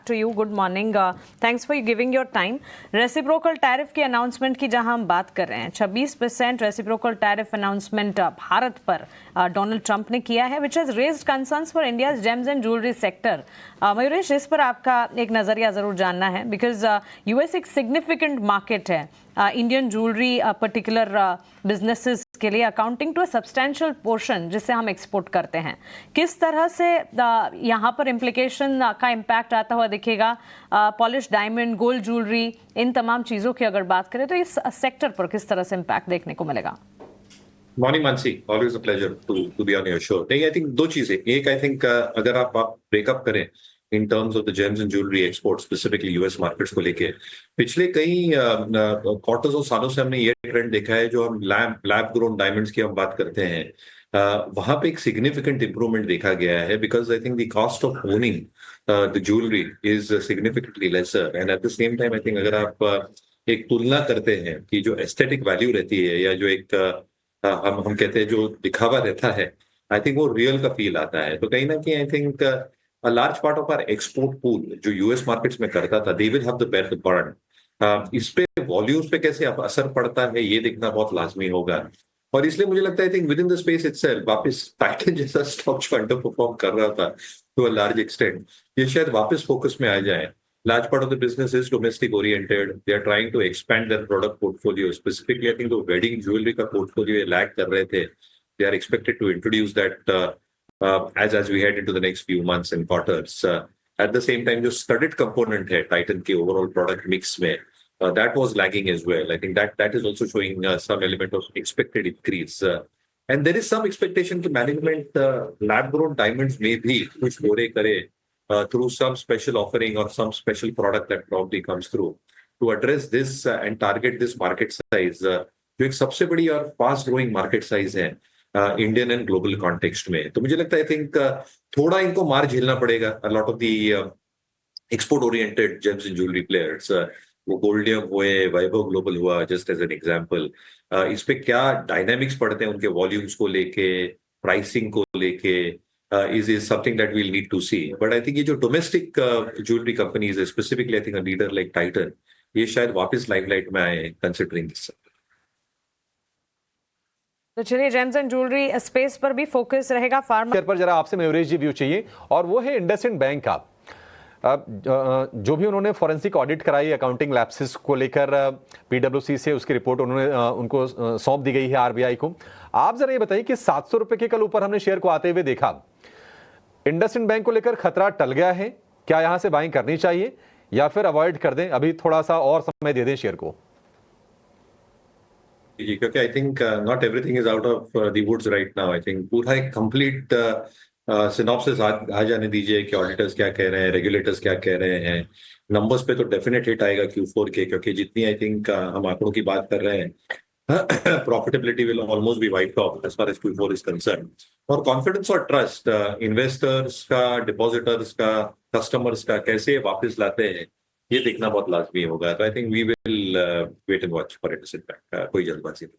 To you, good morning, thanks for giving your time. Reciprocal tariff की announcement की जहां हम बात कर रहे हैं, 26% रेसिप्रोकल टैरिफ अनाउंसमेंट भारत पर डोनाल्ड ट्रंप ने किया है, which has raised concerns for India's gems and jewellery sector. Mayuresh, इस पर आपका एक नजरिया जरूर जानना है, बिकॉज यूएस एक सिग्निफिकेंट मार्केट है इंडियन ज्वेलरी पर्टिकुलर बिजनेसेस के लिए, accounting to a substantial portion जिससे हम एक्सपोर्ट करते हैं। किस तरह से यहाँ पर इम्प्लीकेशन का इम्पैक्ट आता हुआ दिखेगा? पॉलिश डायमंड, गोल्ड ज्वेलरी, इन तमाम चीज़ों की अगर बात करें तो इस सेक्टर पर किस तरह से इम्पैक्ट देखने को मिलेगा? Morning Mansi, always a pleasure to be on your show. नहीं, आई थिंक दो चीजें। एक, आई थिंक अगर आप ब्रेकअप करें in terms of the James and jewellery export, specifically US markets को लेके, पिछले कई क्वार्टर्स और सालों से हमने ये ट्रेंड देखा है। जो हम लैब ग्रोन डायमंड्स की हम बात करते हैं, वहां पे एक सिग्निफिकेंट इंप्रूवमेंट देखा गया है, because I think the cost of owning the jewellery is significantly lesser. And at the same time I think अगर आप एक तुलना करते हैं कि जो एस्थेटिक वैल्यू रहती है, या जो एक हम कहते हैं जो दिखावा रहता है, आई थिंक वो रियल का फील आता है। तो कहीं ना कहीं I think a large part of our export pool जो यूएस मार्केट्स में करता था, they will have the burden। इस पे वॉल्यूम्स पे कैसे असर पड़ता है ये देखना बहुत लाजमी होगा। और इसलिए मुझे लगता है, I think with in the space itself वापस टाइटन जैसा स्टॉक जो अंडर परफॉर्म कर रहा था टू अ लार्ज एक्सटेंट, ये शायद वापस फोकस में आ जाए। Large part of the business is domestic oriented. They are trying to expand their product portfolio. Specifically, I think the wedding jewelry का portfolio lag कर रहे थे. They are expected to introduce that as we head into the next few months and quarters. At the same time, जो studded component है Titan के overall product mix में, that was lagging as well. I think that is also showing some element of expected increase. And there is some expectation कि management lab grown diamonds में भी कुछ गोरे करे through some special offering or some special product that probably comes through to address this and target this market size, जो एक सबसे बड़ी और फास्ट ग्रोइंग मार्केट साइज है इंडियन एंड ग्लोबल कॉन्टेक्स्ट में। तो मुझे लगता है, आई थिंक थोड़ा इनको मार झेलना पड़ेगा lot of the export oriented James and jewellery players. वो गोल्डियम हुए, वैभव ग्लोबल हुआ, जस्ट एज एन एग्जांपल। इस पे क्या डायनामिक्स पड़ते हैं उनके वॉल्यूम्स को लेके, प्राइसिंग को लेके, is something that we'll need to see. But I think ये जो डोमेस्टिक ज्वेलरी कंपनीज है, specifically I think a leader like Titan, ये शायद वापस लाइमलाइट में आए कंसिडरिंग दिस। तो चलिए, जेम्स एंड ज्वेलरी स्पेस पर भी फोकस रहेगा। फार्मा पर जरा आपसे मयूरेश जी व्यू चाहिए, और वो है इंडसइंड बैंक का। जो भी उन्होंने फॉरेंसिक ऑडिट कराई अकाउंटिंग लैप्सेस को लेकर पीडब्ल्यूसी से, उसकी रिपोर्ट उनको सौंप दी गई है आरबीआई को। आप जरा ये बताइए कि 700 रुपए के कल ऊपर हमने शेयर को आते हुए देखा, इंडसइंड बैंक को लेकर खतरा टल गया है? क्या यहां से बाइंग करनी चाहिए या फिर अवॉइड कर दें, अभी थोड़ा सा और समय दे दें शेयर को? जी, क्योंकि I think not everything is out of the woods right now. I think पूरा एक कंप्लीट सिनॉप्सिस आ जाने दीजिए कि ऑडिटर्स क्या कह रहे हैं, रेगुलेटर्स क्या कह रहे हैं। नंबर्स पे तो डेफिनेट हिट आएगा Q4 के, क्योंकि जितनी आई थिंक हम आंकड़ों की बात कर रहे हैं, profitability will almost be wiped off as far as Q4 is concerned. और कॉन्फिडेंस और ट्रस्ट इन्वेस्टर्स का, डिपॉजिटर्स का, कस्टमर्स का कैसे वापस लाते हैं, ये देखना बहुत लाजमी होगा। तो I think we will wait and watch for it. कोई जल्दबाजी नहीं।